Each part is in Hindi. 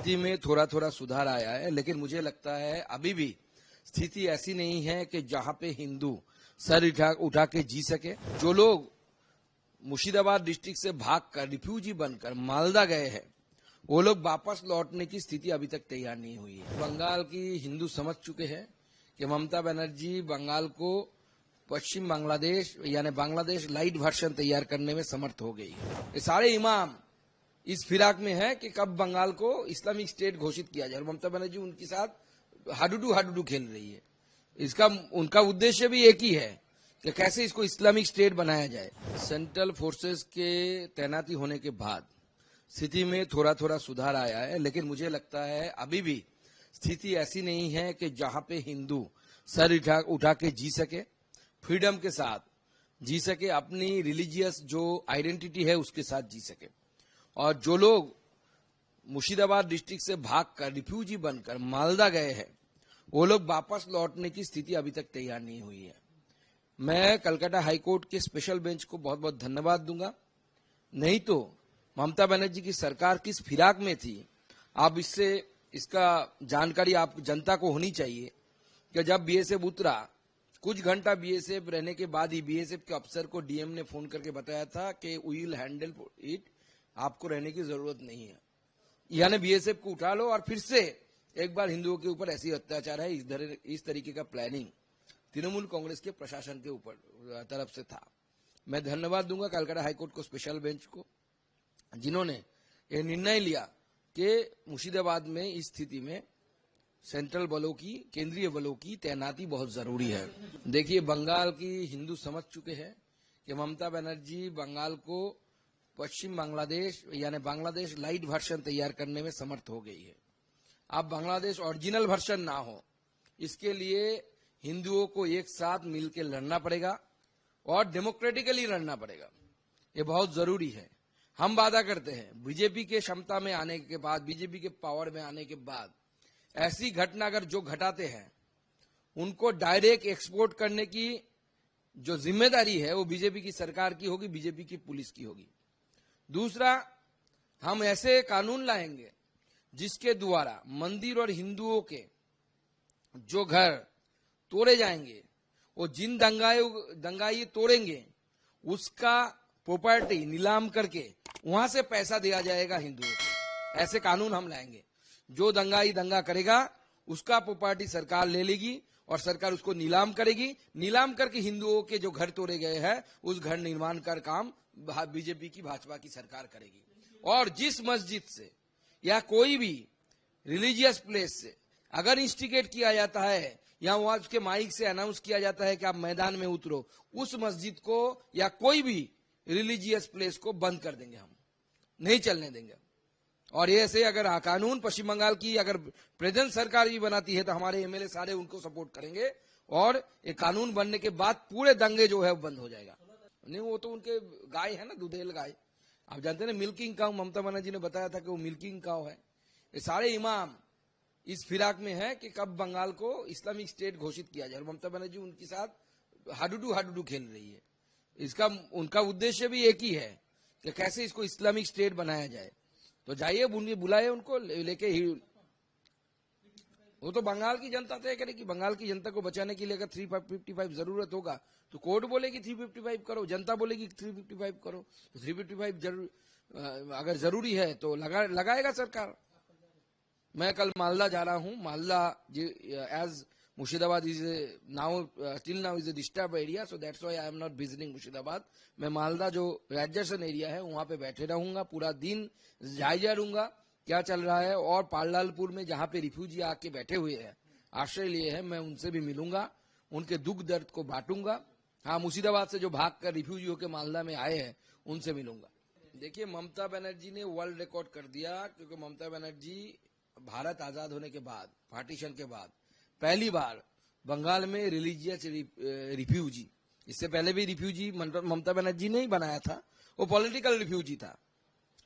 स्थिति में थोड़ा थोड़ा सुधार आया है, लेकिन मुझे लगता है अभी भी स्थिति ऐसी नहीं है कि जहां पे हिंदू सर उठा के जी सके। जो लोग मुर्शिदाबाद डिस्ट्रिक्ट से भागकर रिफ्यूजी बनकर मालदा गए हैं, वो लोग वापस लौटने की स्थिति अभी तक तैयार नहीं हुई है। बंगाल की हिंदू समझ चुके हैं कि ममता बनर्जी बंगाल को पश्चिम बांग्लादेश यानी बांग्लादेश लाइट वर्जन तैयार करने में समर्थ हो गई है। ये सारे इमाम इस फिराक में है कि कब बंगाल को इस्लामिक स्टेट घोषित किया जाए, और ममता बनर्जी उनके साथ हाडूडू खेल रही है। इसका उनका उद्देश्य भी एक ही है कि कैसे इसको इस्लामिक स्टेट बनाया जाए। सेंट्रल फोर्सेस के तैनाती होने के बाद स्थिति में थोड़ा थोड़ा सुधार आया है, लेकिन मुझे लगता है अभी भी स्थिति ऐसी नहीं है कि जहां पे हिंदू सर उठा के जी सके, फ्रीडम के साथ जी सके, अपनी रिलीजियस जो आइडेंटिटी है उसके साथ जी सके। और जो लोग मुर्शिदाबाद डिस्ट्रिक्ट से भागकर रिफ्यूजी बनकर मालदा गए हैं, वो लोग वापस लौटने की स्थिति अभी तक तैयार नहीं हुई है। मैं कलकत्ता हाईकोर्ट के स्पेशल बेंच को बहुत बहुत धन्यवाद दूंगा। नहीं तो ममता बनर्जी की सरकार किस फिराक में थी, आप इसका जानकारी आप जनता को होनी चाहिए कि जब बीएसएफ उतरा, कुछ घंटा बीएसएफ रहने के बाद ही बीएसएफ के अफसर को डीएम ने फोन करके बताया था कि वी विल हैंडल इट, आपको रहने की जरूरत नहीं है। यानी बीएसएफ को उठा लो और फिर से एक बार हिंदुओं के ऊपर ऐसी अत्याचार है, इस तरीके का प्लानिंग तृणमूल कांग्रेस के प्रशासन के ऊपर तरफ से था। मैं धन्यवाद दूंगा कलकत्ता हाईकोर्ट को, स्पेशल बेंच को, जिन्होंने ये निर्णय लिया कि मुर्शिदाबाद में इस स्थिति में सेंट्रल बलों की, केंद्रीय बलों की तैनाती बहुत जरूरी है। देखिए, बंगाल की हिंदू समझ चुके हैं कि ममता बनर्जी बंगाल को पश्चिम बांग्लादेश यानी बांग्लादेश लाइट वर्जन तैयार करने में समर्थ हो गई है। अब बांग्लादेश ओरिजिनल वर्जन ना हो, इसके लिए हिंदुओं को एक साथ मिलकर लड़ना पड़ेगा और डेमोक्रेटिकली लड़ना पड़ेगा। ये बहुत जरूरी है। हम वादा करते हैं बीजेपी के क्षमता में आने के बाद, बीजेपी के पावर में आने के बाद ऐसी घटना अगर जो घटाते हैं उनको डायरेक्ट एक्सपोर्ट करने की जो जिम्मेदारी है वो बीजेपी की सरकार की होगी, बीजेपी की पुलिस की होगी। दूसरा, हम ऐसे कानून लाएंगे जिसके द्वारा मंदिर और हिंदुओं के जो घर तोड़े जाएंगे, वो जिन दंगाई तोड़ेंगे उसका प्रॉपर्टी नीलाम करके वहां से पैसा दिया जाएगा हिंदुओं को। ऐसे कानून हम लाएंगे। जो दंगा करेगा उसका प्रॉपर्टी सरकार ले लेगी और सरकार उसको नीलाम करेगी। नीलाम करके हिंदुओं के जो घर तोड़े गए हैं उस घर निर्माण का काम बीजेपी की, भाजपा की सरकार करेगी। और जिस मस्जिद से या कोई भी रिलीजियस प्लेस से अगर इंस्टिगेट किया जाता है या वहां उसके माइक से अनाउंस किया जाता है कि आप मैदान में उतरो, उस मस्जिद को या कोई भी रिलीजियस प्लेस को बंद कर देंगे, हम नहीं चलने देंगे। और ये ऐसे अगर कानून पश्चिम बंगाल की अगर प्रेजेंट सरकार भी बनाती है तो हमारे एमएलए सारे उनको सपोर्ट करेंगे और ये कानून बनने के बाद पूरे दंगे जो है वो बंद हो जाएगा। नहीं, वो तो उनके गाय है ना, दुधेल गाय, आप जानते हैं ना, मिल्किंग काउ। ममता बनर्जी ने बताया था कि वो मिल्किंग काउ है। ये सारे इमाम इस फिराक में है कि कब बंगाल को इस्लामिक स्टेट घोषित किया जाए, और ममता बनर्जी उनके साथ हाडूडू खेल रही है। इसका उनका उद्देश्य भी एक ही है कि कैसे इसको इस्लामिक स्टेट बनाया जाए। तो जाइए, बुलाए उनको लेके ही, वो तो बंगाल की जनता तय करेगी। बंगाल की जनता को बचाने के लिए अगर 355 जरूरत होगा तो कोर्ट बोलेगी 355 करो, जनता बोलेगी 355 करो। तो 355 अगर जरूरी है तो लगाएगा सरकार। मैं कल मालदा जा रहा हूं। Malda as Murshidabad is till now is a disturbed area, so that's why I am not visiting Murshidabad. मैं मालदा जो एडजस्टेड एरिया है वहां पे बैठे रहूंगा, पूरा दिन जायजा लूंगा क्या चल रहा है। और पाललालपुर में जहां पे रिफ्यूजी आके बैठे हुए हैं, आश्रय लिए हैं, मैं उनसे भी मिलूंगा, उनके दुख दर्द को बांटूंगा। हाँ, मुर्शिदाबाद से जो भागकर रिफ्यूजी होकर मालदा में आए हैं उनसे मिलूंगा। देखिए, ममता बनर्जी ने वर्ल्ड रिकॉर्ड कर दिया, क्योंकि ममता बनर्जी भारत आजाद होने के बाद, पार्टीशन के बाद पहली बार बंगाल में रिलीजियस रिफ्यूजी, इससे पहले भी रिफ्यूजी ममता बनर्जी ने ही बनाया था, वो पॉलिटिकल रिफ्यूजी था,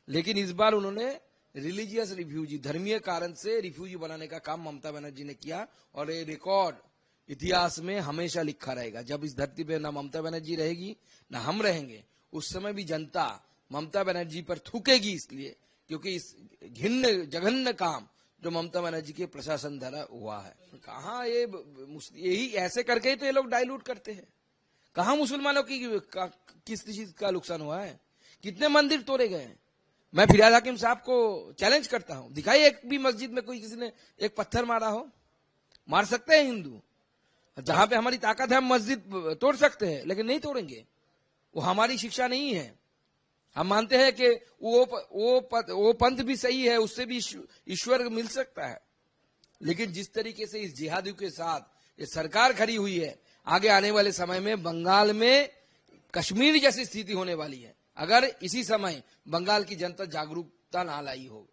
लेकिन इस बार उन्होंने रिलीजियस रिफ्यूजी, धर्मीय कारण से रिफ्यूजी बनाने का काम ममता बनर्जी ने किया। और ये रिकॉर्ड इतिहास में हमेशा लिखा रहेगा। जब इस धरती पे ना ममता बनर्जी रहेगी ना हम रहेंगे, उस समय भी जनता ममता बनर्जी पर थूकेगी, इसलिए क्योंकि इस घिन्न जघन्य काम जो ममता बनर्जी के प्रशासन द्वारा हुआ है, कहाँ ये यही ऐसे करके ही तो ये लोग डाइल्यूट करते हैं। कहाँ मुसलमानों की किस चीज का नुकसान हुआ है, कितने मंदिर तोड़े गए हैं। मैं फिराद हकीम साहब को चैलेंज करता हूं, दिखाइए एक भी मस्जिद में कोई किसी ने एक पत्थर मारा हो। मार सकते हैं हिंदू, जहां पे हमारी ताकत है हम मस्जिद तोड़ सकते हैं, लेकिन नहीं तोड़ेंगे। वो हमारी शिक्षा नहीं है। हम मानते हैं कि वो पंथ भी सही है, उससे भी ईश्वर मिल सकता है, लेकिन जिस तरीके से इस जिहादियों के साथ ये सरकार खड़ी हुई है, आगे आने वाले समय में बंगाल में कश्मीर जैसी स्थिति होने वाली है, अगर इसी समय बंगाल की जनता जागरूकता ना लाई हो।